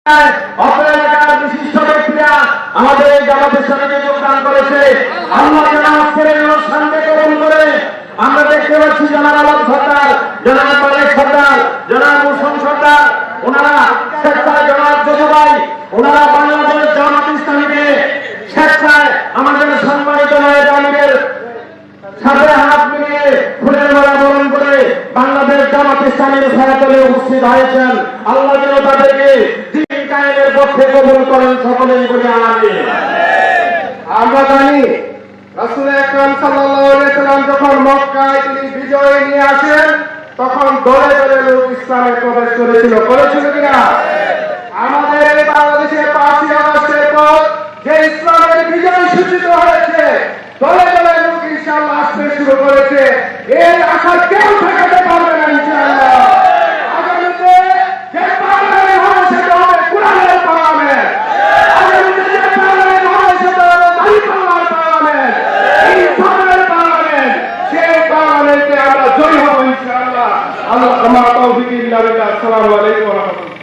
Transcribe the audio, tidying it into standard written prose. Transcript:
অপর এলাকার বিশিষ্ট ব্যক্তিরা আমাদের এই জামাতের সাথে যোগদান করেছে। আল্লাহ যেন আজকের এই অনুষ্ঠানকে গ্রহণ করে। আমরা দেখতে পাচ্ছি জনাব আলম সরকার, জনাব পারেক সরকার, জনাব মুসলিম সরকার, ওনারা স্বেচ্ছায় জনাব জজুভাই, ওনারা বাংলাদেশ জামাত ইসলামীকে স্বেচ্ছায় আমাদের সম্মানিত নায়েব আমিরের সাথে হাত মিলিয়ে ফুলের মালা বরণ করে বাংলাদেশ জামাত ইসলামীর ছায়াতলে উপস্থিত হয়েছেন। আল্লাহ যেন তাদেরকে দ্বীন কায়েমের পক্ষে কবুল করেন, সকলেই বলে আমিন। আমরা জানি রাসূল আকরাম সাল্লাল্লাহু আলাইহি সাল্লাম যখন মক্কায় তিনি বিজয় নিয়ে আসেন তখন দলে দলে লোক ইসলামে প্রবেশ করেছিল কিনা? আমাদের এই বাংলাদেশের 5ই আগস্টের পর যে ইসলামের বিজয় সূচিত হয়েছে, দলে দলে লোক ইনশাআল্লাহ আসতে শুরু করেছে। এর আশা কেউ ঠেকাতে পারবে না ইনশাআল্লাহ। আগামীতে যে পার্লামেন্ট হবে সেটা হবে কোরআনের পার্লামেন্ট। আগামীতে যে পার্লামেন্ট হবে সেটা হবে দাঁড়িপাল্লার পার্লামেন্ট, ইনসাফের পার্লামেন্ট। সেই পার্লামেন্টে আমরা জয়ী হব ইনশাআল্লাহ। আল্লাহ আমার তৌফিক ইল্লা বিল্লাহ। আসসালামু আলাইকুম ওয়া রাহমাতুল্লাহ।